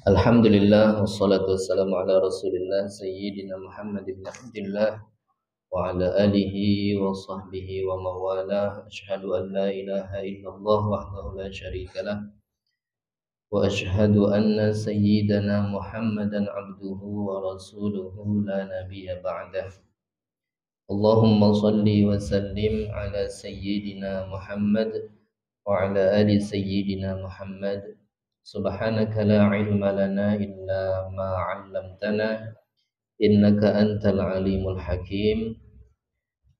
Alhamdulillah wassalatu wassalamu ala Rasulillah Sayyidina Muhammad ibn Abdullah wa ala alihi wa sahbihi wa mawalah. Asyhadu an la ilaha illallah wahdahu la syarikalah wa asyhadu anna sayyidana Muhammadan abduhu wa rasuluhu la nabiyya ba'dah. Allahumma salli wa sallim ala sayyidina Muhammad wa ala ali sayyidina Muhammad. Subhanaka la ilma lana illa ma 'allamtana innaka antal alimul hakim.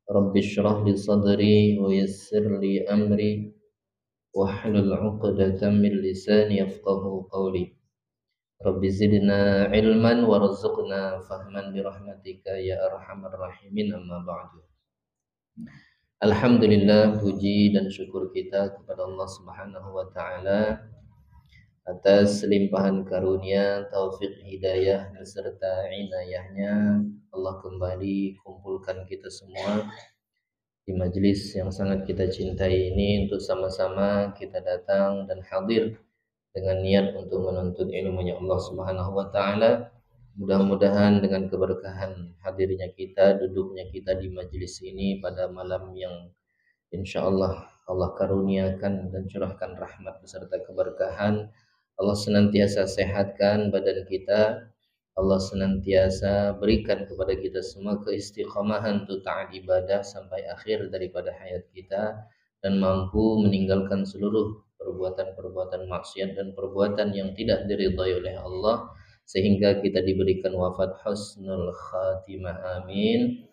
Rabbi shrah li sadri wa yassir li amri wahlul 'uqdatam min lisani yafqahu qawli. Rabbi zidna ilman warzuqna fahman bi rahmatika ya arhamar rahimin, amma ba'du. Alhamdulillah, puji dan syukur kita kepada Allah Subhanahu wa taala atas limpahan karunia, taufik, hidayah beserta inayahnya. Allah kembali kumpulkan kita semua di majelis yang sangat kita cintai ini untuk sama-sama kita datang dan hadir dengan niat untuk menuntut ilmunya Allah Subhanahu wa taala. Mudah-mudahan dengan keberkahan hadirnya kita, duduknya kita di majelis ini pada malam yang insyaallah Allah karuniakan dan curahkan rahmat beserta keberkahan, Allah senantiasa sehatkan badan kita, Allah senantiasa berikan kepada kita semua keistiqomahan untuk taat ibadah sampai akhir daripada hayat kita, dan mampu meninggalkan seluruh perbuatan-perbuatan maksiat dan perbuatan yang tidak diridhai oleh Allah, sehingga kita diberikan wafat husnul khatimah, amin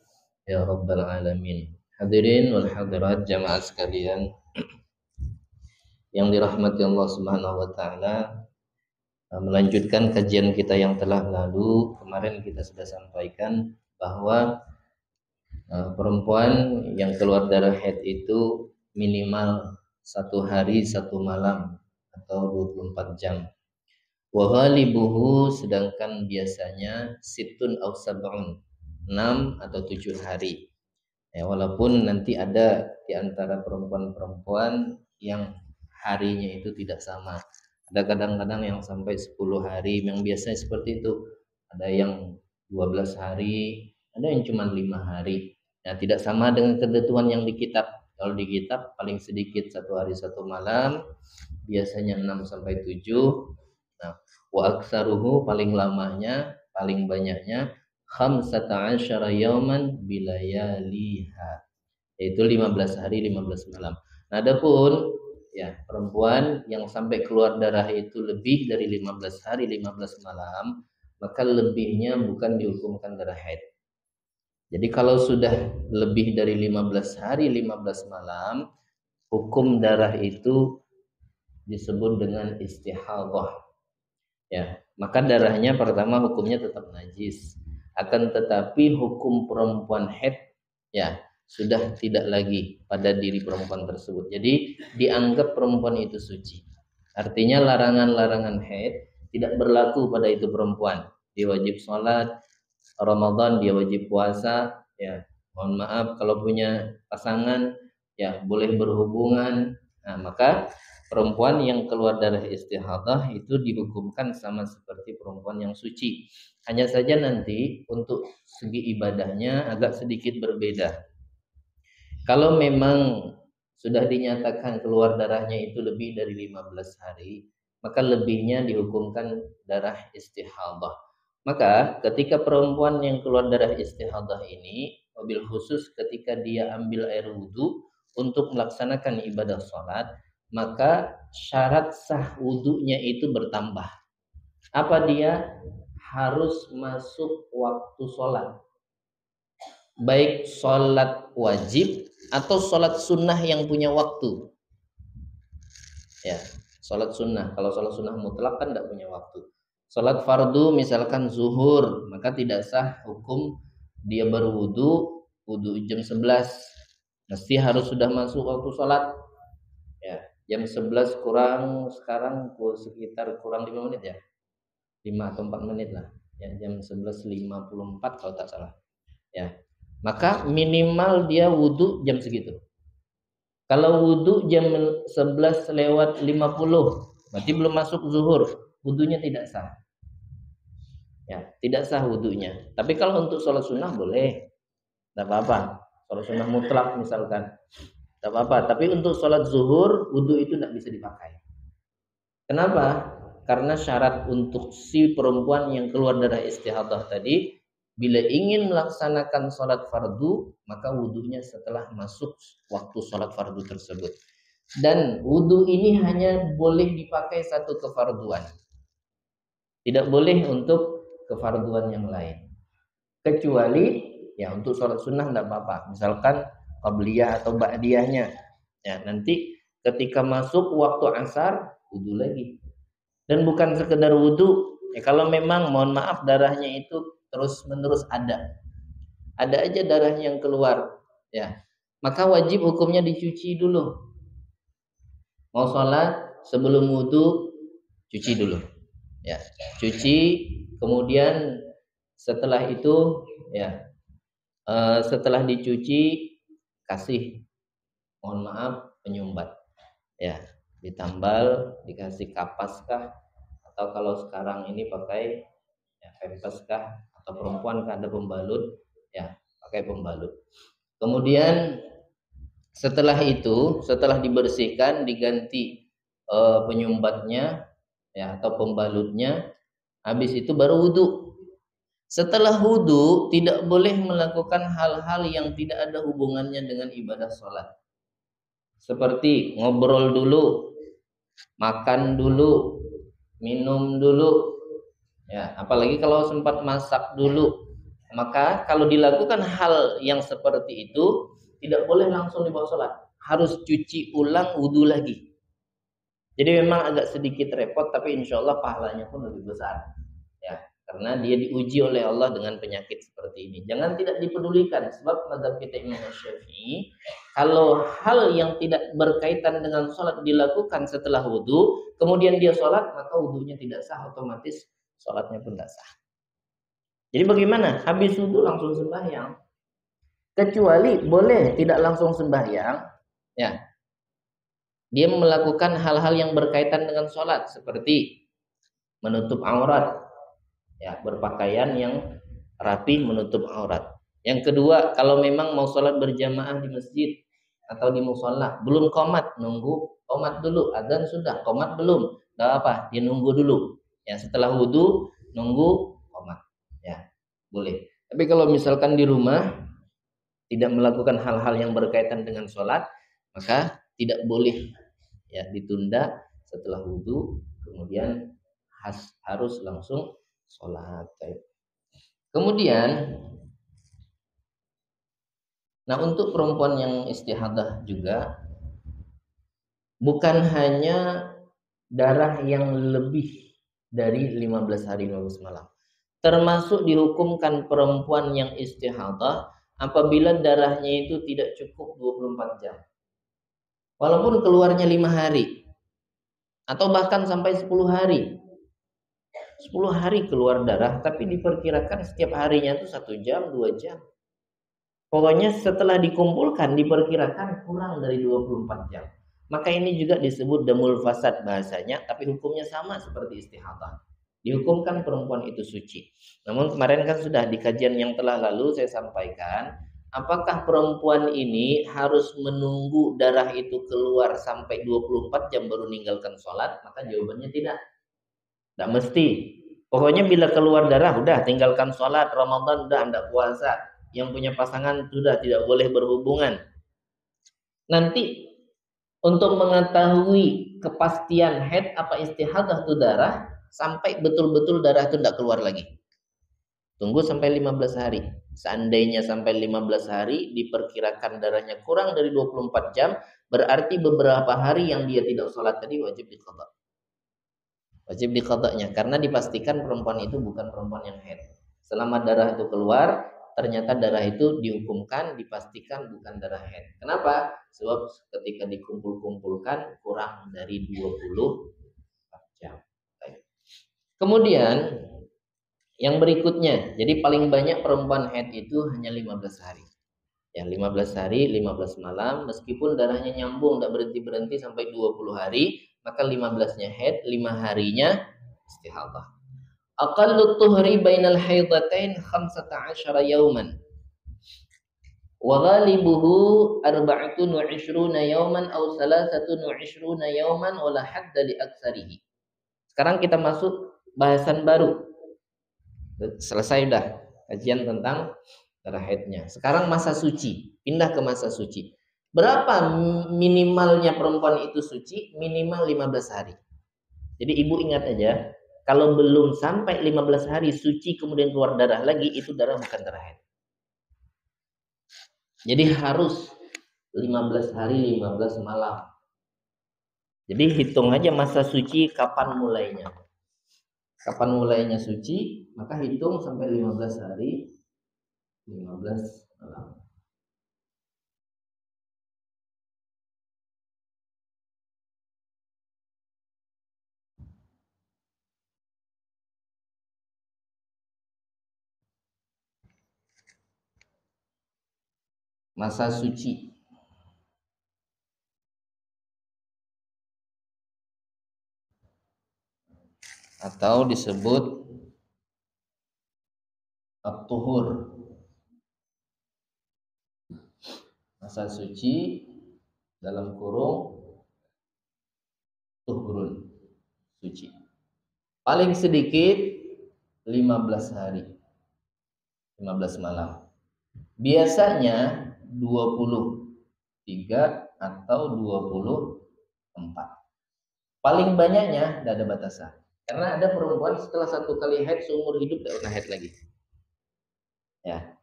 ya rabbal alamin. Hadirin wal hadirat jamaah sekalian yang dirahmati Allah Subhanahu wa taala, melanjutkan kajian kita yang telah lalu. Kemarin kita sudah sampaikan bahwa perempuan yang keluar darah haid itu minimal 1 hari 1 malam atau 24 jam. Wa ghalibuhu, sedangkan biasanya situn aw sab'un, 6 atau 7 hari. Walaupun nanti ada di antara perempuan-perempuan yang harinya itu tidak sama. Ada kadang-kadang yang sampai 10 hari, yang biasanya seperti itu. Ada yang 12 hari, ada yang cuma 5 hari. Nah, tidak sama dengan ketentuan yang di kitab. Kalau di kitab paling sedikit 1 hari 1 malam, biasanya 6 sampai 7. Nah, wa aksaruhu, paling lamanya, paling banyaknya 15 yauman bilayaliha, yaitu 15 hari 15 malam. Nah, adapun ya perempuan yang sampai keluar darah itu lebih dari 15 hari 15 malam, maka lebihnya bukan dihukumkan darah haid. Jadi kalau sudah lebih dari 15 hari 15 malam, hukum darah itu disebut dengan istihadhah. Ya, maka darahnya pertama hukumnya tetap najis. Akan tetapi hukum perempuan haid ya sudah tidak lagi pada diri perempuan tersebut. Jadi dianggap perempuan itu suci. Artinya larangan-larangan haid tidak berlaku pada itu perempuan. Dia wajib sholat, Ramadan dia wajib puasa, ya. Mohon maaf kalau punya pasangan ya boleh berhubungan. Nah, maka perempuan yang keluar darah istihadhah itu dihukumkan sama seperti perempuan yang suci. Hanya saja nanti untuk segi ibadahnya agak sedikit berbeda. Kalau memang sudah dinyatakan keluar darahnya itu lebih dari 15 hari, maka lebihnya dihukumkan darah istihadhah. Maka ketika perempuan yang keluar darah istihadhah ini, wabil khusus ketika dia ambil air wudhu untuk melaksanakan ibadah sholat, maka syarat sah wudhunya itu bertambah. Apa dia? Harus masuk waktu sholat, baik sholat wajib atau sholat sunnah yang punya waktu. Ya, sholat sunnah. Kalau sholat sunnah mutlak kan tidak punya waktu. Sholat fardu misalkan zuhur, maka tidak sah hukum dia berwudu, wudu jam 11. Mesti harus sudah masuk waktu sholat. Ya, jam 11 kurang, sekarang sekitar kurang 5 menit ya. 5 atau 4 menit lah. Ya, jam 11.54 kalau tak salah. Ya. Maka minimal dia wudu jam segitu. Kalau wudhu jam 11 lewat 50, berarti belum masuk zuhur, wudhunya tidak sah. Ya, tidak sah wudhunya. Tapi kalau untuk sholat sunnah boleh, tidak apa-apa. Sholat sunnah mutlak misalkan, tidak apa-apa. Tapi untuk sholat zuhur, wudhu itu tidak bisa dipakai. Kenapa? Karena syarat untuk si perempuan yang keluar darah istihadah tadi, bila ingin melaksanakan sholat fardu, maka wudhunya setelah masuk waktu sholat fardu tersebut. Dan wudhu ini hanya boleh dipakai satu kefarduan. Tidak boleh untuk kefarduan yang lain. Kecuali ya untuk sholat sunnah tidak apa-apa. Misalkan qabliyah atau ba'diyahnya. Ya, nanti ketika masuk waktu asar, wudhu lagi. Dan bukan sekedar wudhu. Ya, kalau memang mohon maaf darahnya itu terus menerus ada aja darahnya yang keluar, ya, maka wajib hukumnya dicuci dulu. Mau sholat sebelum wudhu, cuci dulu, ya, cuci. Kemudian setelah itu, ya, setelah dicuci kasih, mohon maaf, penyumbat, ya, ditambal, dikasih kapas kah, atau kalau sekarang ini pakai ya, pempes kah, atau perempuan kah ada pembalut, ya, pakai pembalut. Kemudian setelah itu, setelah dibersihkan, diganti penyumbatnya, ya, atau pembalutnya. Habis itu baru wudhu. Setelah wudhu tidak boleh melakukan hal-hal yang tidak ada hubungannya dengan ibadah sholat. Seperti ngobrol dulu, makan dulu, minum dulu, ya, apalagi kalau sempat masak dulu. Maka kalau dilakukan hal yang seperti itu, tidak boleh langsung dibawa sholat, harus cuci ulang wudhu lagi. Jadi memang agak sedikit repot, tapi insya Allah pahalanya pun lebih besar, ya, karena dia diuji oleh Allah dengan penyakit seperti ini. Jangan tidak dipedulikan, sebab mazhab kita Imam Syafi'i, kalau hal yang tidak berkaitan dengan sholat dilakukan setelah wudhu, kemudian dia sholat, maka wudhunya tidak sah, otomatis sholatnya pun tidak sah. Jadi bagaimana? Habis wudhu langsung sembahyang. Kecuali boleh tidak langsung sembahyang, ya, dia melakukan hal-hal yang berkaitan dengan sholat, seperti menutup aurat, ya, berpakaian yang rapi menutup aurat. Yang kedua, kalau memang mau sholat berjamaah di masjid atau di musola, belum qomat, nunggu qomat dulu. Adzan sudah, qomat belum, tidak apa, dia nunggu dulu. Ya, setelah wudhu nunggu qomat, ya, boleh. Tapi kalau misalkan di rumah tidak melakukan hal-hal yang berkaitan dengan sholat, maka tidak boleh, ya, ditunda setelah wudhu, kemudian harus langsung sholat. Kemudian, nah, untuk perempuan yang istihadah juga, bukan hanya darah yang lebih dari 15 hari 15 malam, termasuk dihukumkan perempuan yang istihadah apabila darahnya itu tidak cukup 24 jam. Walaupun keluarnya 5 hari atau bahkan sampai 10 hari. 10 hari keluar darah, tapi diperkirakan setiap harinya itu 1 jam, 2 jam. Pokoknya setelah dikumpulkan diperkirakan kurang dari 24 jam. Maka ini juga disebut damul fasad bahasanya, tapi hukumnya sama seperti istihadah. Dihukumkan perempuan itu suci. Namun kemarin kan sudah di kajian yang telah lalu saya sampaikan, apakah perempuan ini harus menunggu darah itu keluar sampai 24 jam baru meninggalkan sholat? Maka jawabannya tidak. Tidak mesti. Pokoknya bila keluar darah, udah tinggalkan sholat, Ramadan udah anda puasa. Yang punya pasangan sudah tidak boleh berhubungan. Nanti untuk mengetahui kepastian haid apa istihadah itu darah, sampai betul-betul darah itu tidak keluar lagi. Tunggu sampai 15 hari. Seandainya sampai 15 hari diperkirakan darahnya kurang dari 24 jam, berarti beberapa hari yang dia tidak sholat tadi wajib diqadha. Wajib diqadhanya, karena dipastikan perempuan itu bukan perempuan yang haid. Selama darah itu keluar, ternyata darah itu dihukumkan, dipastikan bukan darah haid. Kenapa? Sebab ketika dikumpul-kumpulkan kurang dari 24 jam. Kemudian yang berikutnya, jadi paling banyak perempuan haid itu hanya 15 hari. Ya, 15 hari, 15 malam, meskipun darahnya nyambung, tidak berhenti-berhenti sampai 20 hari, maka 15-nya haid, 5 harinya istihadah. Aqallu tuhri bainal haidatain 15 yauman. Wa ghalibuhu arba'atun wa 'ishruna yauman aw salasatun wa 'ishruna yauman wa la hadda li aktsarihi. Sekarang kita masuk bahasan baru. Selesai udah kajian tentang darah haidnya. Sekarang masa suci, pindah ke masa suci. Berapa minimalnya perempuan itu suci? Minimal 15 hari. Jadi ibu ingat aja, kalau belum sampai 15 hari suci kemudian keluar darah lagi, itu darah bukan darah haid. Jadi harus 15 hari 15 malam. Jadi hitung aja masa suci kapan mulainya. Kapan mulainya suci, maka hitung sampai 15 hari 15 malam. Masa suci atau disebut at-tuhur. Masa suci dalam kurung tuhurun, suci. Paling sedikit 15 hari. 15 malam. Biasanya 23 atau 24. Paling banyaknya tidak ada batasan. Karena ada perempuan setelah satu kali haid seumur hidup tidak pernah haid lagi. Ya.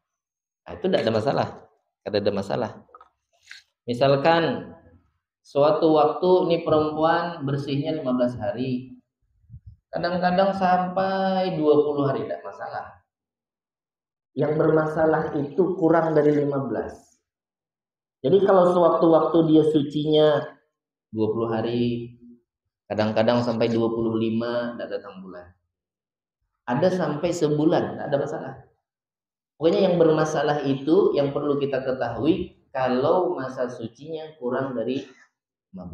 Nah, itu tidak ada masalah. Tidak ada masalah. Misalkan suatu waktu ini perempuan bersihnya 15 hari. Kadang-kadang sampai 20 hari tidak masalah. Yang bermasalah itu kurang dari 15. Jadi kalau sewaktu-waktu dia sucinya 20 hari, kadang-kadang sampai 25, tidak datang bulan. Ada sampai sebulan, tidak ada masalah. Pokoknya yang bermasalah itu yang perlu kita ketahui kalau masa sucinya kurang dari 15.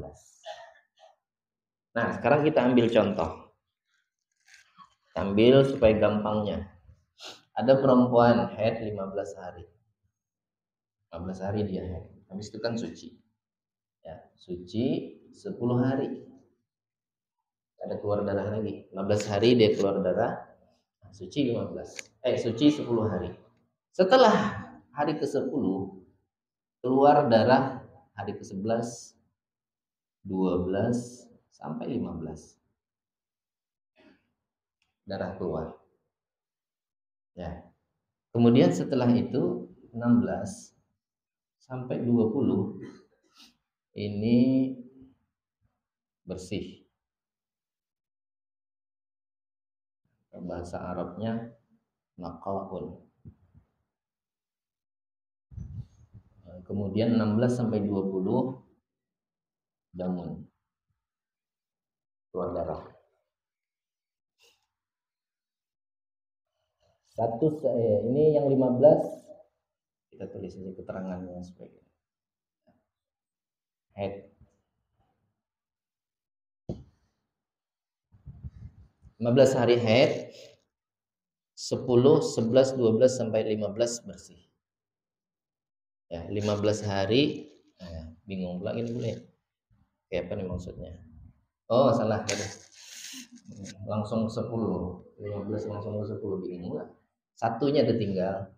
Nah, sekarang kita ambil contoh. Ambil supaya gampangnya. Ada perempuan haid 15 hari. 15 hari dia haid. Habis itu kan suci. Ya, suci 10 hari. Ada keluar darah lagi. 15 hari dia keluar darah. Suci 15. Suci 10 hari. Setelah hari ke-10 keluar darah hari ke-11, 12 sampai 15. Darah keluar. Ya. Kemudian setelah itu 16 sampai 20 ini bersih. Bahasa Arabnya naqaun. Kemudian 16 sampai 20 damun. Keluar darah. Ini yang 15 kita tulis ini keterangannya sebagai haid. 15 hari haid, 10, 11, 12 sampai 15 bersih. Ya, 15 hari bingung pula gini boleh. Kayak apa nih maksudnya? Oh, salah tadi. Langsung 10, 15 langsung 10 bingung lah. Satunya tertinggal.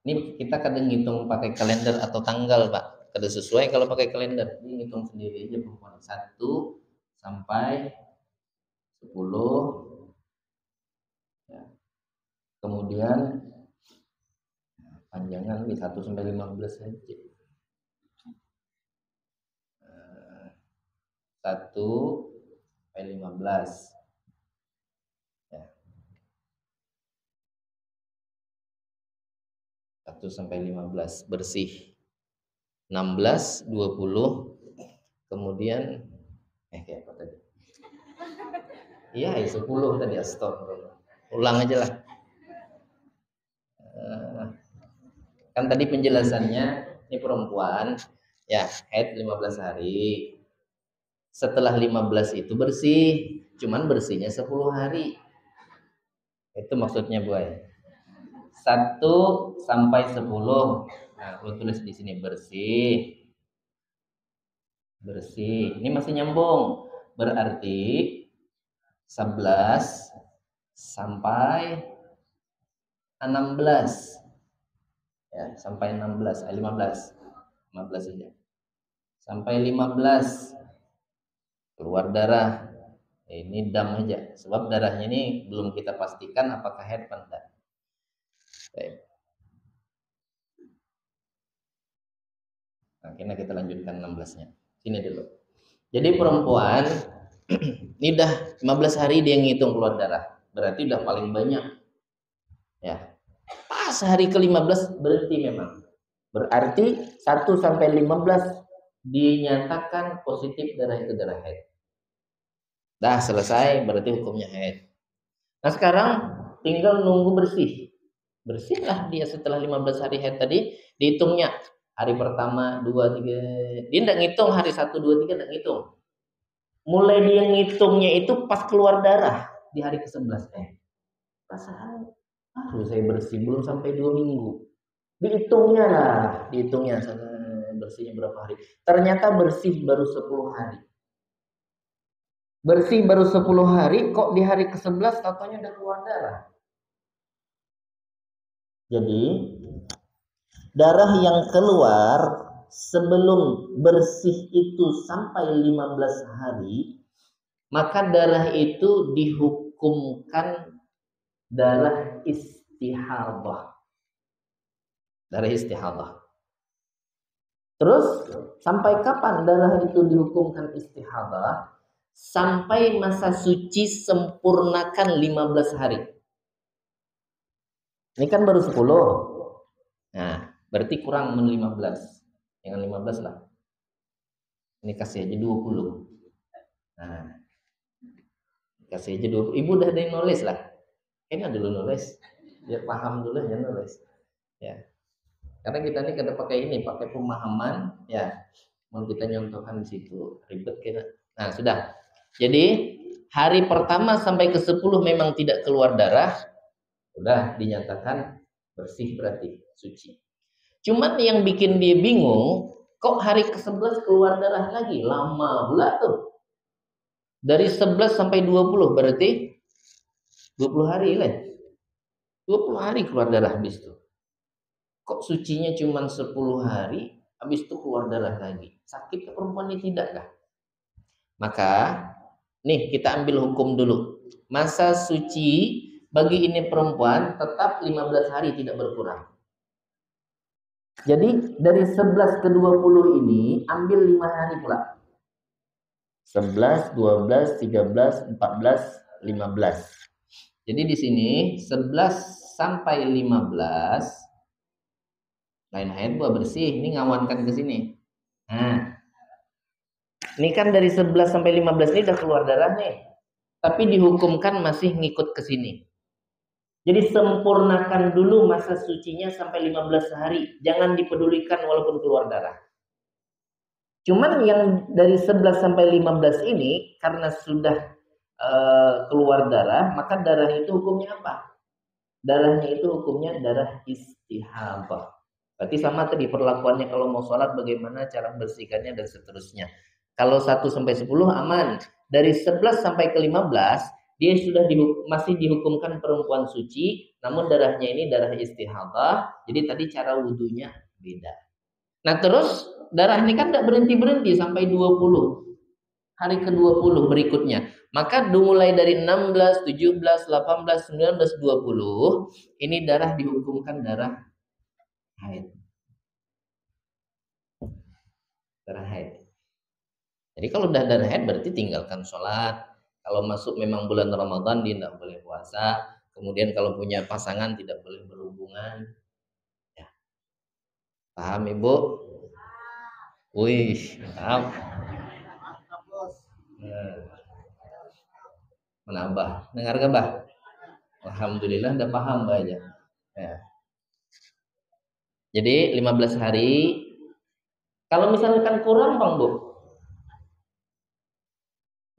Ini kita kadang ngitung pakai kalender atau tanggal, Pak. Kada sesuai kalau pakai kalender. Ini ngitung sendiri aja perempuan. 1 sampai 10. Ya. Kemudian panjangan di 1 sampai 15 saja. 1 sampai 15. Ya. 1 sampai 15 bersih. 16, 20 kemudian kayak apa tadi? Iya, 10 tadi, astagfirullah. Ulang aja lah. Kan tadi penjelasannya ini perempuan ya haid 15 hari. Setelah 15 itu bersih, cuman bersihnya 10 hari. Itu maksudnya Bu. 1 sampai 10. Nah, lu tulis di sini bersih. Bersih. Ini masih nyambung. Berarti 11 sampai 16. Ya, sampai 16, 15. 15 saja. Sampai 15 keluar darah. Ini dam aja. Sebab darahnya ini belum kita pastikan apakah haid atau enggak. Nah, kita lanjutkan 16-nya. Sini dulu. Jadi perempuan ini udah 15 hari dia ngitung keluar darah. Berarti udah paling banyak. Ya. Pas hari ke-15 berhenti memang. Berarti 1 sampai 15 dinyatakan positif darah itu darah haid. Dah selesai, berarti hukumnya haid. Nah sekarang tinggal nunggu bersih. Bersihlah dia setelah 15 hari haid tadi, dihitungnya hari pertama, 2, 3. Dia tidak ngitung hari 1, 2, 3, tidak ngitung. Mulai dia ngitungnya itu pas keluar darah di hari ke-11. Perasaan saya bersih belum sampai 2 minggu. Dihitungnya bersihnya berapa hari. Ternyata bersih baru 10 hari. Bersih baru 10 hari, kok di hari ke-11 katanya udah keluar darah. Jadi, darah yang keluar sebelum bersih itu sampai 15 hari, maka darah itu dihukumkan darah istihadah. Darah istihadah. Terus, sampai kapan darah itu dihukumkan istihadah? Sampai masa suci sempurnakan 15 hari. Ini kan baru 10. Nah, berarti kurang 15. Jangan 15 lah. Ini kasih aja 20. Nah, kasih aja 20. Ibu udah ada yang nulis lah. Kayaknya dulu nulis. Biar paham dulu ya nulis. Ya. Karena kita ini kada pakai ini, pakai pemahaman. Ya, mau kita nyontohkan di situ. Ribet kita. Nah, sudah. Jadi hari pertama sampai ke-10 memang tidak keluar darah, udah dinyatakan bersih berarti suci. Cuman yang bikin dia bingung, kok hari ke-11 keluar darah lagi? Lama pula tuh. Dari 11 sampai 20 berarti 20 hari lah. 20 hari keluar darah habis itu. Kok sucinya cuma 10 hari, habis itu keluar darah lagi. Sakit ke perempuan ini tidak kah? Maka nih kita ambil hukum dulu. Masa suci bagi ini perempuan tetap 15 hari tidak berkurang. Jadi dari 11 ke 20 ini ambil 5 hari pula. 11, 12, 13, 14, 15. Jadi di sini 11 sampai 15 lain haid buah bersih. Ini ngawankan ke sini. Nah, ini kan dari 11 sampai 15 ini udah keluar darah nih. Tapi dihukumkan masih ngikut ke sini. Jadi sempurnakan dulu masa sucinya sampai 15 hari. Jangan dipedulikan walaupun keluar darah. Cuman yang dari 11 sampai 15 ini karena sudah keluar darah, maka darah itu hukumnya apa? Darahnya itu hukumnya darah istihadah. Berarti sama tadi perlakuannya kalau mau sholat bagaimana cara bersihkannya dan seterusnya. Kalau 1 sampai 10 aman. Dari 11 sampai ke 15 dia sudah masih dihukumkan perempuan suci, namun darahnya ini darah istihadah. Jadi tadi cara wudunya beda. Nah terus darah ini kan tidak berhenti-berhenti sampai 20. Hari ke-20 berikutnya. Maka mulai dari 16, 17, 18, 19, 20 ini darah dihukumkan darah haid. Darah haid. Jadi kalau udah darah haid berarti tinggalkan sholat. Kalau masuk memang bulan Ramadan dia tidak boleh puasa. Kemudian kalau punya pasangan tidak boleh berhubungan. Ya. Paham Ibu? Wih, paham. Menambah. Dengar gak Bah? Alhamdulillah udah paham Bah aja. Ya. Jadi 15 hari. Kalau misalkan kurang Bang Bu.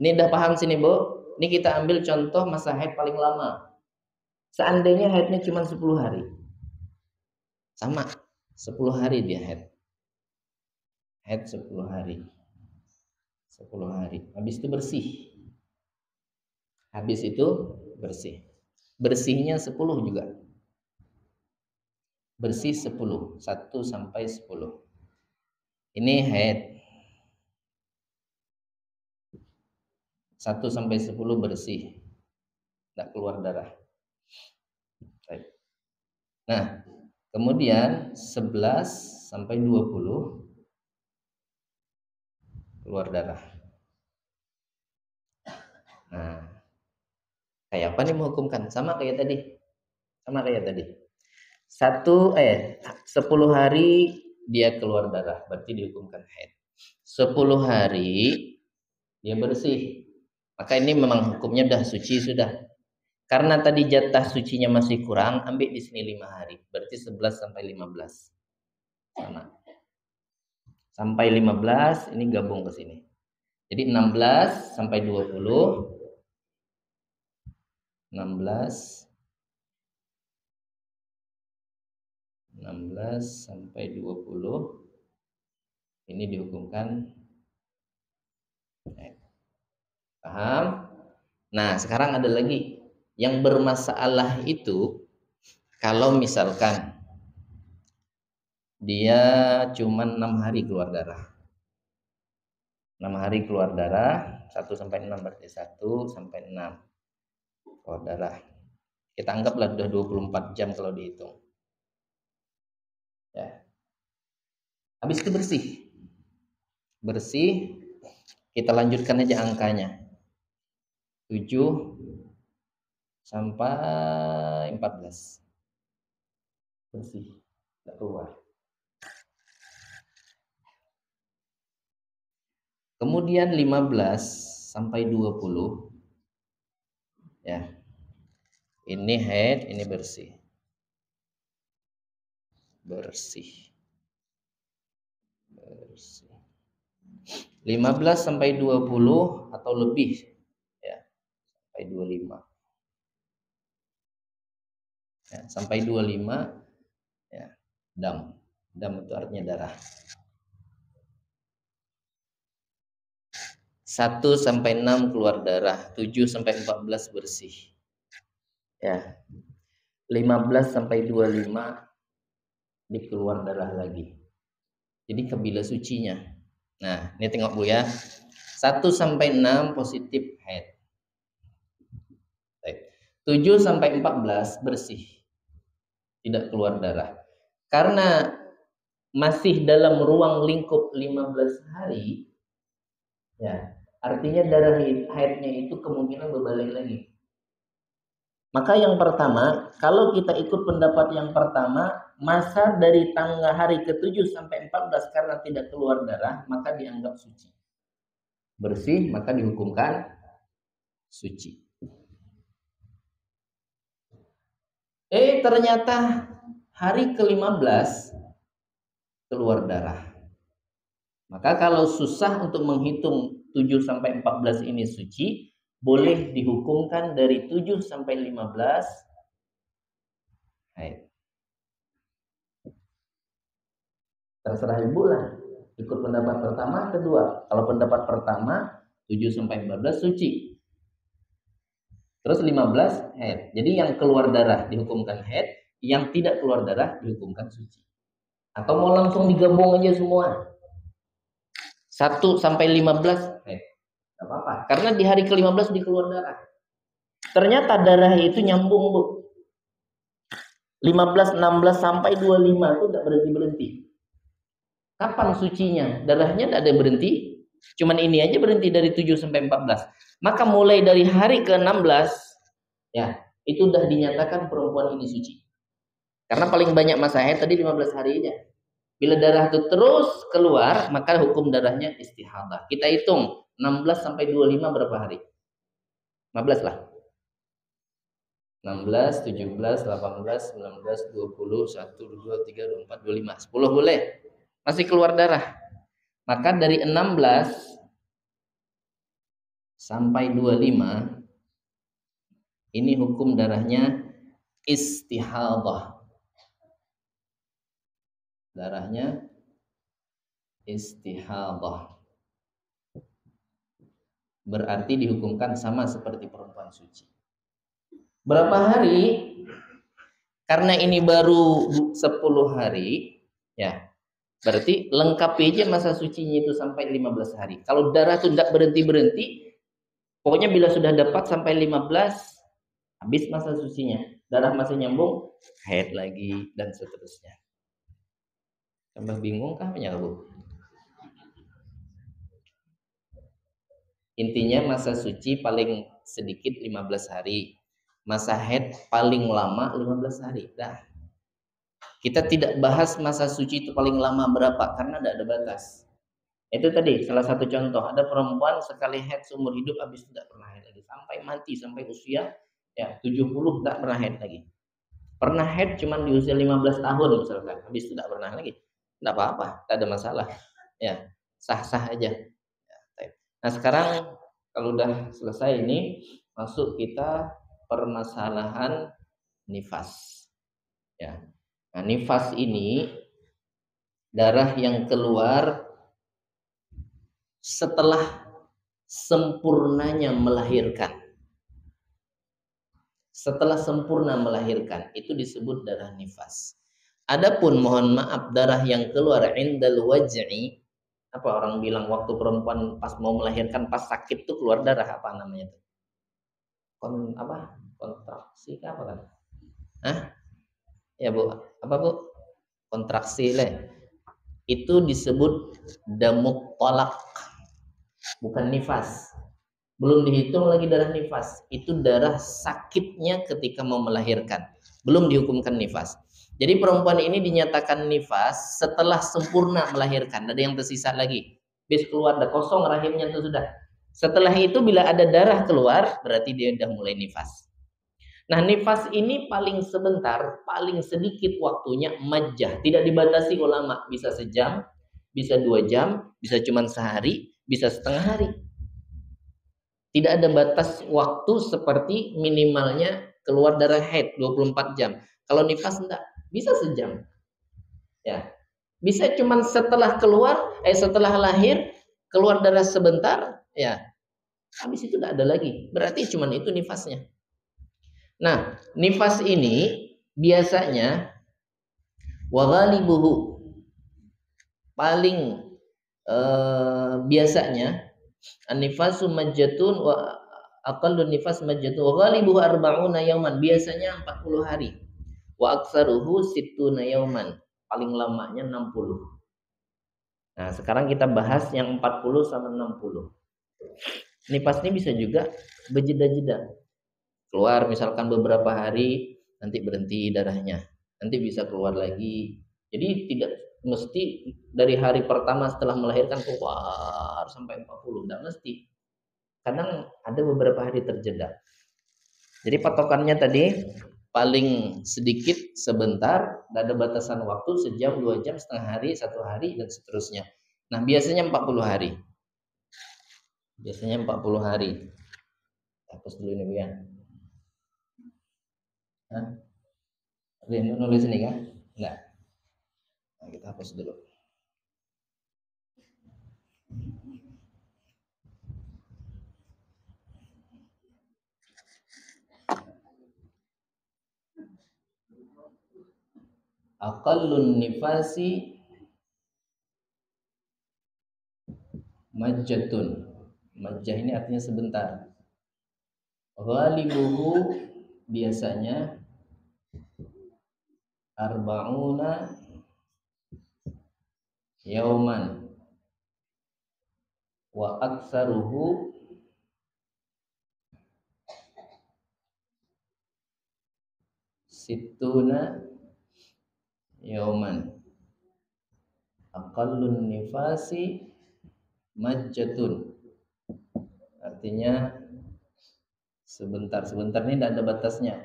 Ini udah paham sini Bu? Ini kita ambil contoh masa haid paling lama. Seandainya haidnya cuma 10 hari. Sama. 10 hari dia haid. Haid 10 hari. 10 hari. Habis itu bersih. Habis itu bersih. Bersihnya 10 juga. Bersih 10. 1 sampai 10. Ini haid. 1 sampai 10 bersih. Tidak keluar darah. Nah, kemudian 11 sampai 20 keluar darah. Nah, kayak apa nih menghukumkan? Sama kayak tadi. 10 hari dia keluar darah, berarti dihukumkan haid. 10 hari dia bersih. Maka ini memang hukumnya udah suci sudah. Karena tadi jatah sucinya masih kurang, ambil di sini 5 hari. Berarti 11 sampai 15. Sama. Sampai 15 ini gabung ke sini. Jadi 16 sampai 20. 16 sampai 20 ini dihukumkan. Paham? Nah, sekarang ada lagi yang bermasalah itu kalau misalkan dia cuma 6 hari keluar darah. 6 hari keluar darah, 1 sampai 6 berarti 1 sampai 6 keluar darah. Kita anggaplah udah 24 jam kalau dihitung. Ya. Habis itu bersih. Bersih. Kita lanjutkan aja angkanya. 7 sampai 14. Bersih. Tidak keluar. Kemudian 15 sampai 20. Ya. Ini haid, ini bersih. Bersih. 15 sampai 20 atau lebih ya. Sampai 25. Ya, sampai 25 ya. Dam itu artinya darah. 1 sampai 6 keluar darah, 7 sampai 14 bersih. Ya. 15 sampai 25 dikeluar darah lagi. Jadi kebila sucinya. Nah, ini tengok Bu ya. 1 sampai 6 positif haid. 7 sampai 14 bersih. Tidak keluar darah. Karena masih dalam ruang lingkup 15 hari, ya, artinya darah haidnya itu kemungkinan berbalik lagi. Maka yang pertama, kalau kita ikut pendapat yang pertama, masa dari tanggal hari ke-7 sampai 14 karena tidak keluar darah, maka dianggap suci. Bersih, maka dihukumkan suci. Ternyata hari ke-15 keluar darah. Maka kalau susah untuk menghitung 7 sampai 14 ini suci, boleh dihukumkan dari 7 sampai 15 haid. Terserah ibu lah. Ikut pendapat pertama, kedua. Kalau pendapat pertama 7 sampai 14 suci. Terus 15 haid. Jadi yang keluar darah dihukumkan haid, yang tidak keluar darah dihukumkan suci. Atau mau langsung digabung aja semua. 1 sampai 15 haid. Gak apa-apa. Karena di hari ke-15 dikeluar darah. Ternyata darah itu nyambung, Bu. 15, 16 sampai 25 itu tidak berhenti-berhenti. Kapan sucinya? Darahnya tidak ada berhenti. Cuman ini aja berhenti dari 7 sampai 14. Maka mulai dari hari ke-16 ya, itu udah dinyatakan perempuan ini suci. Karena paling banyak masa haid tadi 15 hari aja. Bila darah itu terus keluar, maka hukum darahnya istihadah. Kita hitung 16 sampai 25 berapa hari? 15 lah. 16, 17, 18, 19, 20, 1, 2, 3, 24, 25, 10 boleh. Masih keluar darah. Maka dari 16 sampai 25 ini hukum darahnya istihadah. Darahnya istihadah. Berarti dihukumkan sama seperti perempuan suci. Berapa hari? Karena ini baru 10 hari, ya. Berarti lengkapi aja masa sucinya itu sampai 15 hari. Kalau darah itu tidak berhenti-berhenti, pokoknya bila sudah dapat sampai 15, habis masa sucinya. Darah masih nyambung, haid lagi, dan seterusnya. Tambah bingung kah ya, Bu? Intinya masa suci paling sedikit 15 hari. Masa haid paling lama 15 hari. Dah. Kita tidak bahas masa suci itu paling lama berapa karena tidak ada batas. Itu tadi salah satu contoh. Ada perempuan sekali haid seumur hidup habis tidak pernah haid lagi sampai mati, sampai usia ya 70 tidak pernah haid lagi. Pernah haid cuma di usia 15 tahun misalkan, habis tidak pernah lagi. Tidak apa-apa, tidak ada masalah. Ya, sah-sah aja. Nah, sekarang kalau udah selesai ini, masuk kita permasalahan nifas. Ya. Nah, nifas ini darah yang keluar setelah sempurnanya melahirkan. Setelah sempurna melahirkan, itu disebut darah nifas. Adapun mohon maaf darah yang keluar indal waj'i, apa orang bilang waktu perempuan pas mau melahirkan pas sakit tuh keluar darah apa namanya tuh? Kontraksi apa kan? Hah? Ya Bu, apa Bu? Kontraksi lah. Itu disebut damuk tolak, bukan nifas. Belum dihitung lagi darah nifas. Itu darah sakitnya ketika mau melahirkan. Belum dihukumkan nifas. Jadi perempuan ini dinyatakan nifas setelah sempurna melahirkan. Ada yang tersisa lagi. Bis keluar, ada kosong rahimnya itu sudah. Setelah itu bila ada darah keluar, berarti dia sudah mulai nifas. Nah, nifas ini paling sebentar, paling sedikit waktunya majjah. Tidak dibatasi ulama. Bisa sejam, bisa 2 jam, bisa cuma sehari, bisa setengah hari. Tidak ada batas waktu seperti minimalnya keluar darah haid 24 jam. Kalau nifas enggak, bisa sejam. Ya. Bisa cuman setelah setelah lahir keluar darah sebentar, ya. Habis itu enggak ada lagi. Berarti cuman itu nifasnya. Nah, nifas ini biasanya wa ghalibuhu paling biasanya an-nifasu majjatun wa aqallu nifas majjatun wa ghalibuhu arba'una yauman, biasanya 40 hari. Wa aktsaruhu sittuna yauman, paling lamanya 60. Nah, sekarang kita bahas yang 40 sama 60. Nifas ini bisa juga berjeda-jeda. Keluar misalkan beberapa hari, nanti berhenti darahnya. Nanti bisa keluar lagi. Jadi tidak mesti dari hari pertama setelah melahirkan keluar sampai 40, enggak mesti. Kadang ada beberapa hari terjeda. Jadi patokannya tadi paling sedikit sebentar, tidak ada batasan waktu, sejam, 2 jam, setengah hari, 1 hari, dan seterusnya. Nah, biasanya 40 hari. Biasanya 40 hari. Hapus dulu ini ya. Hah? Nulis ini kan? Enggak. Nah, kita hapus dulu. Aqallun nifasi majjatun. Majjah ini artinya sebentar. Ghalibuhu biasanya arba'una yauman wa aktsaruhu sittuna yauman. Aqallun nifasi majjatun, artinya sebentar ini tidak ada batasnya.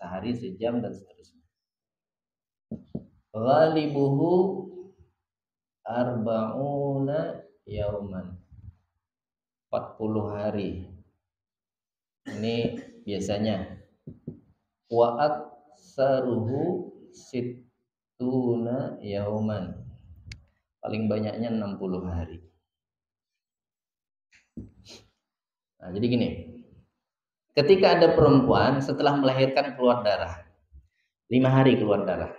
sehari, sejam, dan seterusnya. Ghalibuhu arba'una yauman, 40 hari. Ini biasanya. Wa aktsaruhu sittuna yauman, paling banyaknya 60 hari. Nah, jadi gini, ketika ada perempuan setelah melahirkan keluar darah, 5 hari keluar darah,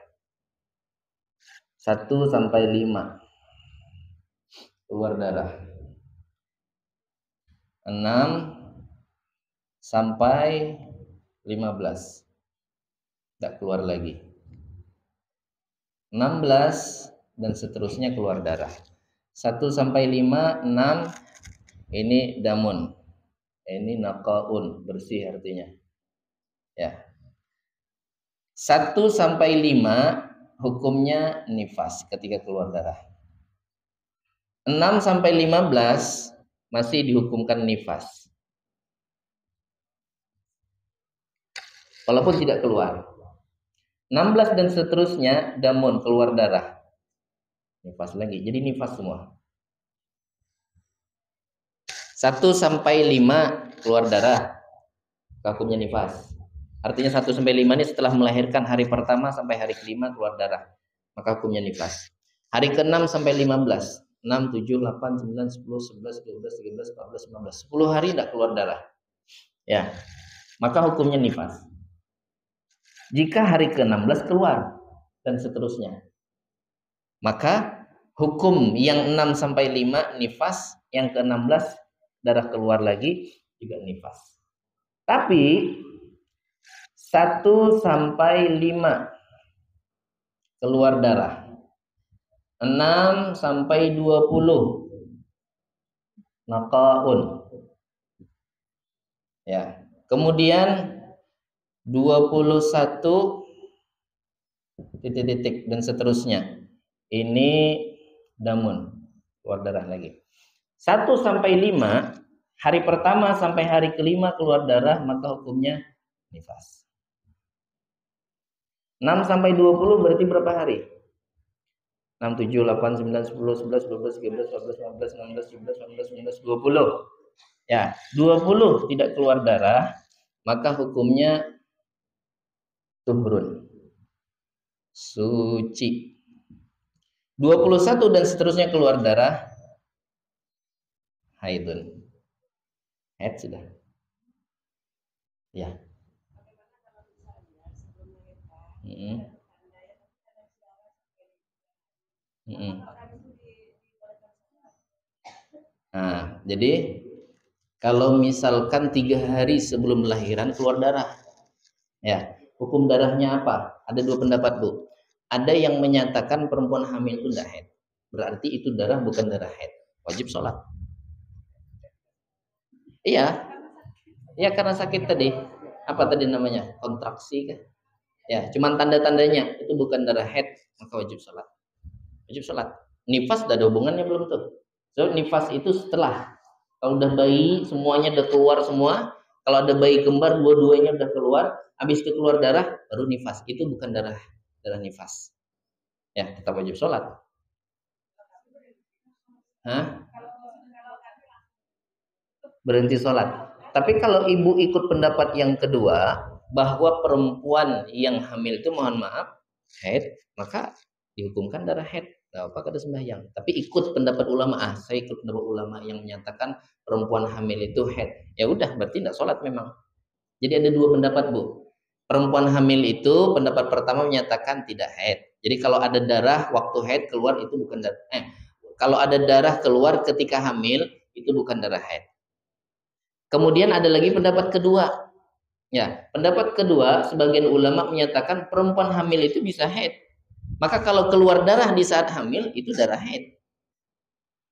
1 sampai 5 keluar darah, 6 sampai 15 tidak keluar lagi, 16 dan seterusnya keluar darah. 1 sampai 5, 6 ini damun, ini naqaun, bersih artinya. Ya. 1 sampai 5 hukumnya nifas ketika keluar darah. 6 sampai 15 masih dihukumkan nifas, walaupun tidak keluar. 16 dan seterusnya damun, keluar darah, nifas lagi. Jadi nifas semua. 1 sampai 5 keluar darah, hukumnya nifas. Artinya 1 sampai 5 ini setelah melahirkan hari pertama sampai hari kelima keluar darah, maka hukumnya nifas. Hari ke-6 sampai 15, 6, 7, 8, 9, 10, 11, 12, 13, 14, 15, 10 hari tidak keluar darah. Ya, maka hukumnya nifas. Jika hari ke-16 keluar dan seterusnya, maka hukum yang 6 sampai 5 nifas, yang ke-16 darah keluar lagi juga nifas. Tapi 1 sampai 5 keluar darah, 6 sampai 20 naqaun. Ya. Kemudian 21 titik-titik dan seterusnya, ini damun, keluar darah lagi. 1 sampai 5 hari pertama sampai hari kelima keluar darah, maka hukumnya nifas. 6 sampai 20 berarti berapa hari? 6, 7, 8, 9, 10, 11, 12, 13, 14, 15, 16, 17, 18, 19, 20. Ya, 20 tidak keluar darah, maka hukumnya tuhrun, suci. 21 dan seterusnya keluar darah, haidun. Haid sudah. Ya. Nah, jadi kalau misalkan 3 hari sebelum lahiran keluar darah, ya, hukum darahnya apa? Ada 2 pendapat, Bu. Ada yang menyatakan perempuan hamil itu tidak haid, berarti itu darah bukan darah haid, wajib sholat. Iya, ya karena sakit tadi. Apa tadi namanya? Kontraksi kan? Ya, cuman tanda-tandanya itu bukan darah haid, maka wajib sholat. Wajib sholat. Nifas udah ada hubungannya belum tuh? So, nifas itu setelah, kalau udah bayi semuanya udah keluar semua, kalau ada bayi kembar dua-duanya udah keluar, habis itu keluar darah baru nifas. Itu bukan darah nifas. Ya, tetap wajib sholat. Hah? Berhenti sholat. Tapi kalau ibu ikut pendapat yang kedua, bahwa perempuan yang hamil itu mohon maaf haid, maka dihukumkan darah haid, nggak apa kada sembahyang. Tapi ikut pendapat ulama, saya ikut pendapat ulama yang menyatakan perempuan hamil itu haid, ya udah berarti tidak sholat memang. Jadi ada 2 pendapat, Bu. Perempuan hamil itu pendapat pertama menyatakan tidak haid. Jadi kalau ada darah waktu haid keluar itu bukan darah. Kalau ada darah keluar ketika hamil itu bukan darah haid. Kemudian ada lagi pendapat kedua. Ya, pendapat kedua sebagian ulama menyatakan perempuan hamil itu bisa haid. Maka kalau keluar darah di saat hamil itu darah haid.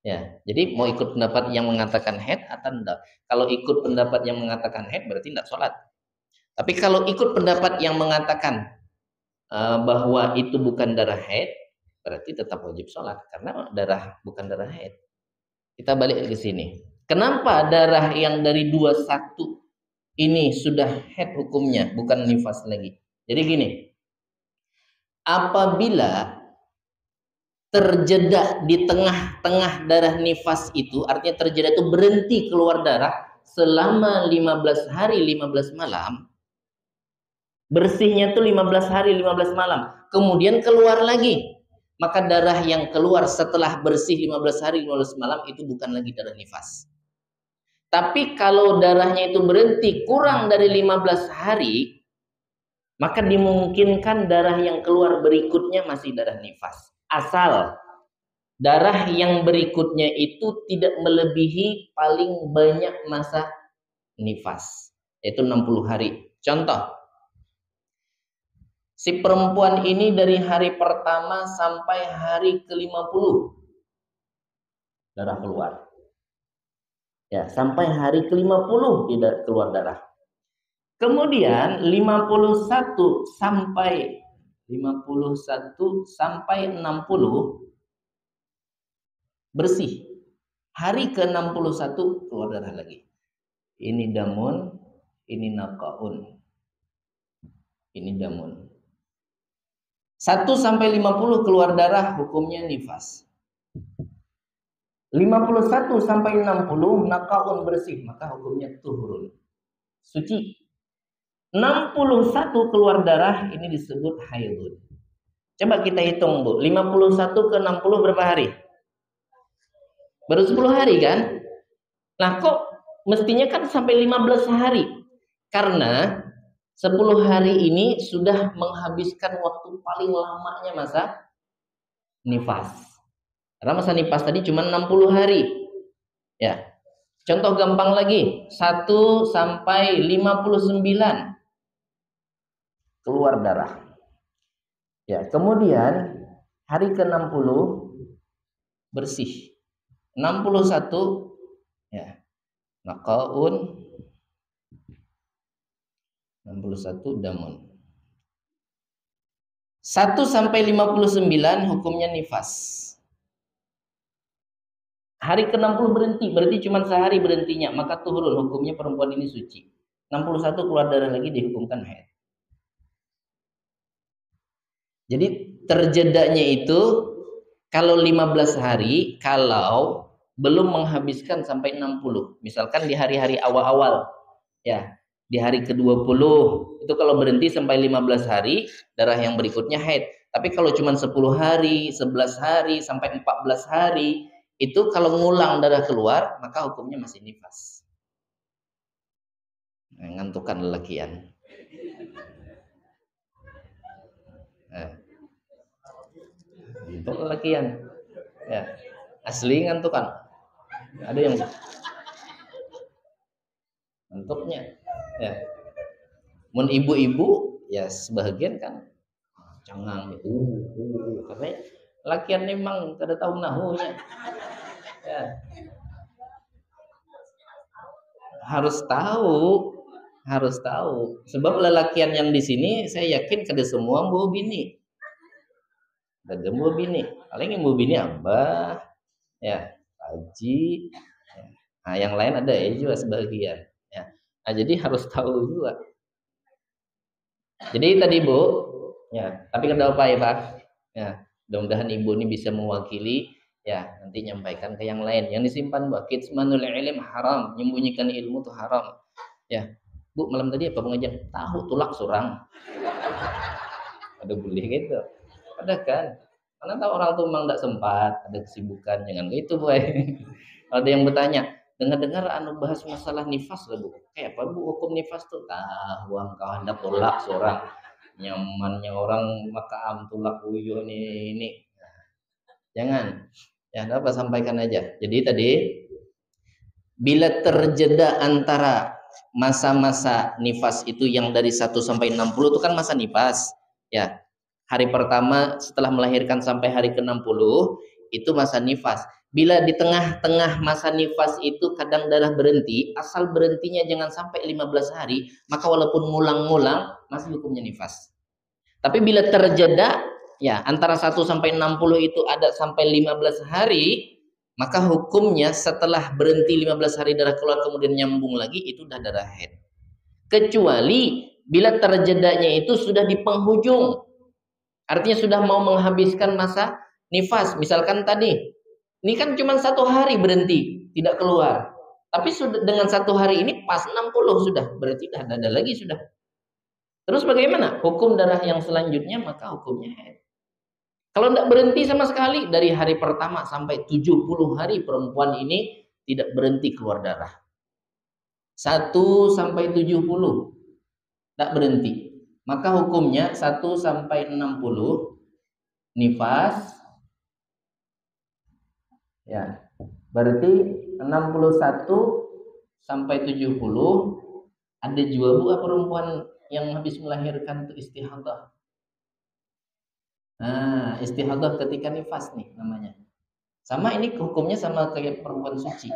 Ya, jadi mau ikut pendapat yang mengatakan haid atau tidak? Kalau ikut pendapat yang mengatakan haid berarti tidak sholat. Tapi kalau ikut pendapat yang mengatakan bahwa itu bukan darah haid, berarti tetap wajib sholat karena darah bukan darah haid. Kita balik ke sini. Kenapa darah yang dari 21 ini sudah haid hukumnya, bukan nifas lagi. Jadi gini, apabila terjeda di tengah-tengah darah nifas itu, artinya terjeda itu berhenti keluar darah selama 15 hari 15 malam, bersihnya tuh 15 hari 15 malam, kemudian keluar lagi, maka darah yang keluar setelah bersih 15 hari 15 malam itu bukan lagi darah nifas. Tapi kalau darahnya itu berhenti kurang dari 15 hari, maka dimungkinkan darah yang keluar berikutnya masih darah nifas. Asal darah yang berikutnya itu tidak melebihi paling banyak masa nifas, yaitu 60 hari. Contoh, si perempuan ini dari hari pertama sampai hari ke-50 darah keluar. Ya, sampai hari ke-50 tidak keluar darah. Kemudian 51 sampai 60 bersih. Hari ke-61 keluar darah lagi. Ini damun, ini naqaun. Ini damun. 1 sampai 50 keluar darah hukumnya nifas. 51 sampai 60 naqaun bersih, maka hukumnya tuhurun, suci. 61 keluar darah ini disebut haidun. Coba kita hitung, Bu. 51 ke 60 berapa hari? Baru 10 hari kan? Nah, kok mestinya kan sampai 15 hari? Karena 10 hari ini sudah menghabiskan waktu paling lamanya masa nifas. Karena masa nifas tadi cuma 60 hari. Ya. Contoh gampang lagi, 1 sampai 59 keluar darah. Ya, kemudian hari ke-60 bersih. 61 ya, naqaun, 61 damun. 1 sampai 59 hukumnya nifas. Hari ke-60 berhenti cuma sehari berhentinya, maka tuhurun, hukumnya perempuan ini suci. 61 keluar darah lagi dihukumkan haid. Jadi terjedanya itu kalau 15 hari, kalau belum menghabiskan sampai 60. Misalkan di hari-hari awal-awal, ya, di hari ke-20, itu kalau berhenti sampai 15 hari, darah yang berikutnya haid. Tapi kalau cuma 10 hari, 11 hari, sampai 14 hari, itu kalau ngulang darah keluar, maka hukumnya masih nifas. Ngantukan lelakian. Untuk lelakian. Ya. Asli ngantukan. Ada yang ngantuknya. Ya. Mun ibu-ibu, ya sebagian kan cengang itu. Karena lakian memang kada tahu nahunya. Ya. Harus tahu. Sebab lelakian yang di sini saya yakin kada semua mau bini. Kada mau bini. Paling yang mau bini abah, ya, haji. Ya. Nah, yang lain ada ya juga sebagian. Ya. Nah, jadi harus tahu juga. Jadi tadi Bu, ya, tapi kada apa ya Pak. Ya, mudah-mudahan Ibu ini bisa mewakili. Ya, nanti nyampaikan ke yang lain. Yang disimpan Bu, kitmanul ilm haram, menyembunyikan ilmu itu haram. Ya, Bu, malam tadi apa pengajian? Tahu tulak surang. Ada boleh gitu. Ada kan? Karena tahu orang tuh memang tidak sempat, ada kesibukan, jangan gitu Bu. Ada yang bertanya, dengar-dengar anu bahas masalah nifas lah Bu. Kayak apa Bu hukum nifas tuh? Tahu engkau hendak tulak surang. Nyamannya orang makaam tulak uyo ini. Jangan. Ya, apa sampaikan aja. Jadi tadi bila terjeda antara masa-masa nifas itu yang dari 1 sampai 60 itu kan masa nifas. Ya. Hari pertama setelah melahirkan sampai hari ke-60 itu masa nifas. Bila di tengah-tengah masa nifas itu kadang darah berhenti, asal berhentinya jangan sampai 15 hari, maka walaupun ngulang-ngulang masih hukumnya nifas. Tapi bila terjeda ya antara 1 sampai 60 itu ada sampai 15 hari, maka hukumnya setelah berhenti 15 hari darah keluar kemudian nyambung lagi itu udah darah haid. kecuali bila terjedanya itu sudah di penghujung, artinya sudah mau menghabiskan masa nifas. Misalkan tadi ini kan cuma 1 hari berhenti tidak keluar, tapi sudah dengan 1 hari ini pas 60 sudah, berarti dah ada lagi sudah. Terus bagaimana hukum darah yang selanjutnya? Maka hukumnya haid. Kalau tidak berhenti sama sekali dari hari pertama sampai 70 hari perempuan ini tidak berhenti keluar darah. 1 sampai 70 tidak berhenti. Maka hukumnya 1 sampai 60 nifas. Ya. Berarti 61 sampai 70 ada juga Bu perempuan yang habis melahirkan itu istihadah. Nah, istihadah ketika nifas nih namanya. Sama ini hukumnya sama kayak perempuan suci.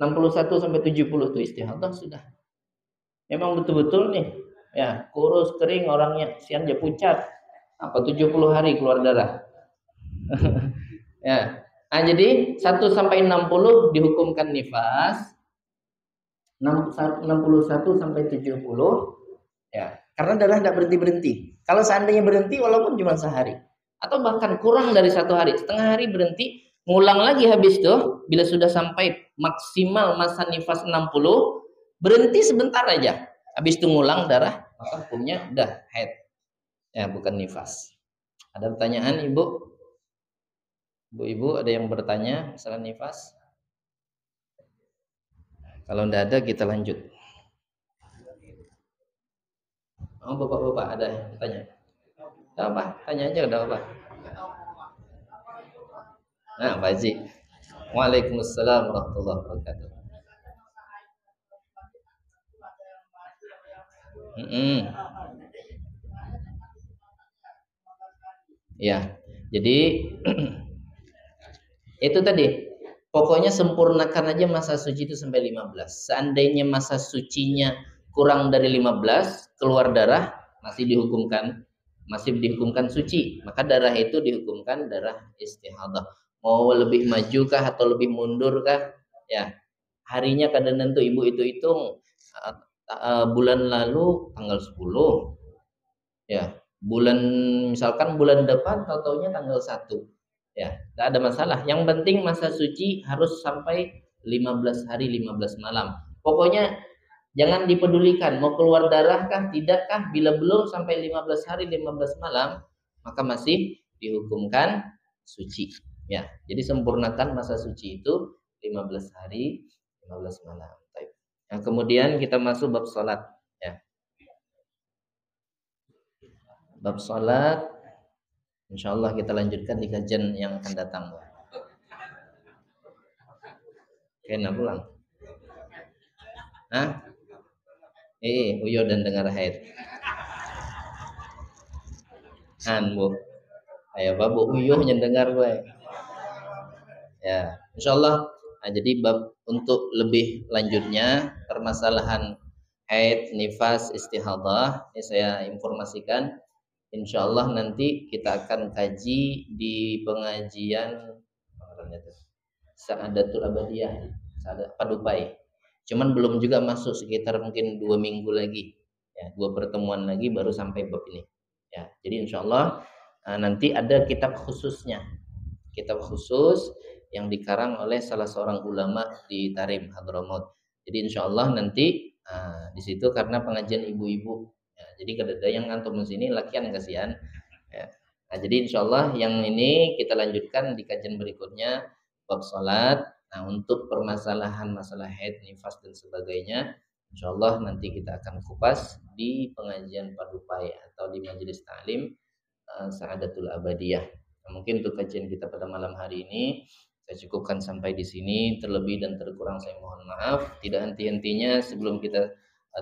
61 sampai 70 itu istihadah sudah. Memang betul-betul nih, ya, kurus, kering orangnya, sian dia pucat. Apa 70 hari keluar darah. Ya. Nah, jadi 1 sampai 60 dihukumkan nifas. 61 sampai 70 ya, karena darah tidak berhenti-berhenti. Kalau seandainya berhenti walaupun cuma sehari atau bahkan kurang dari 1 hari, setengah hari berhenti, ngulang lagi habis itu bila sudah sampai maksimal masa nifas 60, berhenti sebentar aja. Habis itu ngulang darah, maka hukumnya udah haid. Ya, bukan nifas. Ada pertanyaan Ibu? Ibu ada yang bertanya masalah nifas? Kalau tidak ada kita lanjut. Oh, bapak-bapak ada yang tanya? Tidak apa, tanya aja udah apa. Nah, Pak Haji. Waalaikumsalam warahmatullahi wabarakatuh. Ya, jadi itu tadi. Pokoknya sempurnakan aja masa suci itu sampai 15. Seandainya masa sucinya kurang dari 15, keluar darah, masih dihukumkan suci. Maka darah itu dihukumkan darah istihadah. Mau lebih maju kah atau lebih mundur kah? Ya, harinya kadang tentu Ibu itu hitung bulan lalu tanggal 10. Ya, misalkan bulan depan taunya tanggal 1. Ya, tidak ada masalah. Yang penting masa suci harus sampai 15 hari 15 malam. Pokoknya jangan dipedulikan mau keluar darah kah tidakkah, bila belum sampai 15 hari 15 malam maka masih dihukumkan suci. Ya, jadi sempurnakan masa suci itu 15 hari 15 malam. Nah, kemudian kita masuk bab salat, ya. Bab salat insyaallah kita lanjutkan di kajian yang akan datang. Kena pulang. Hah? Uyo dan dengar haid. Bu. Ayo babu Uyo yang dengar gue. Ya, insyaallah. Nah, jadi bab untuk lebih lanjutnya permasalahan haid, nifas, istihadah ini saya informasikan. Insyaallah nanti kita akan kaji di pengajian Sa'adatul Abadiyah, Padupai. Cuman belum juga masuk, sekitar mungkin 2 minggu lagi. Ya, 2 pertemuan lagi baru sampai bab ini. Ya, jadi insyaallah nanti ada kitab khususnya. Kitab khusus yang dikarang oleh salah seorang ulama di Tarim Hadramaut. Jadi insyaallah nanti di situ karena pengajian ibu-ibu. Ya, jadi kada yang antum sini lakian kasihan. Ya. Nah, jadi insyaallah yang ini kita lanjutkan di kajian berikutnya bab salat. Nah, untuk permasalahan masalah haid, nifas dan sebagainya, insyaallah nanti kita akan kupas di pengajian Padupai atau di majelis ta'lim Sa'adatul Abadiyah. Nah, mungkin untuk kajian kita pada malam hari ini saya cukupkan sampai di sini. Terlebih dan terkurang saya mohon maaf. Tidak henti-hentinya sebelum kita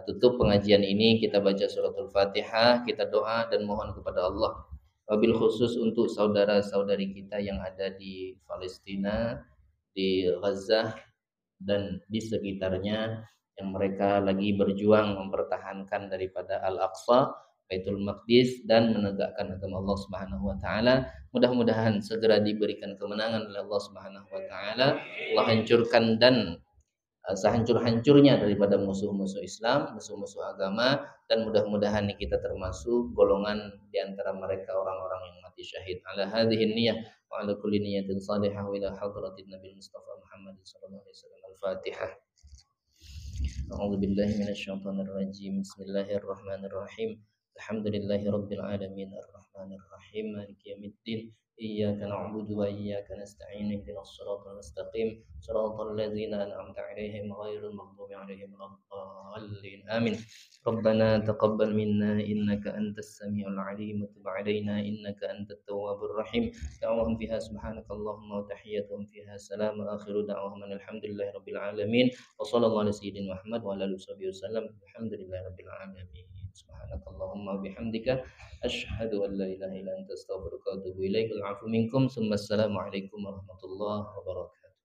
tutup pengajian ini kita baca suratul Fatihah, kita doa dan mohon kepada Allah. Wabil khusus untuk saudara-saudari kita yang ada di Palestina, di Gaza dan di sekitarnya yang mereka lagi berjuang mempertahankan daripada Al-Aqsa, Baitul Maqdis dan menegakkan agama Allah Subhanahu wa taala. Mudah-mudahan segera diberikan kemenangan oleh Allah Subhanahu wa taala. Allah hancurkan dan sehancur-hancurnya daripada musuh-musuh Islam, musuh-musuh agama, dan mudah-mudahan kita termasuk golongan di antara mereka orang-orang yang mati syahid. Ala hadhihi niyyah wa ala kulli niyatin salihah wa ila hadratin Nabi Mustafa Muhammad sallallahu alaihi wasallam. Al-Fatihah. A'udzu billahi minasyaitonir rajim. Bismillahirrahmanirrahim. Alhamdulillahi rabbil alamin arrahmanir rahim maliki yaumiddin. إياك نعبد وإياك نستعين اهدنا الصراط المستقيم صراط الذين أنعمت عليهم غير المغضوب عليهم ولا الضالين آمين ربنا تقبل منا إنك أنت السميع العليم وتب علينا إنك أنت التواب الرحيم دعوهم فيها سبحانك اللهم وتحيتهم فيها سلام آخر دعوهم أن الحمد لله رب العالمين وصلى الله على سيدنا محمد وعلى آله وصحبه وسلم الحمد لله رب العالمين سبحانك اللهم وبحمدك أشهد أن لا إله إلا أنت أستغفرك وأتوب إليك العفو منكم ثم السلام عليكم ورحمة الله وبركاته.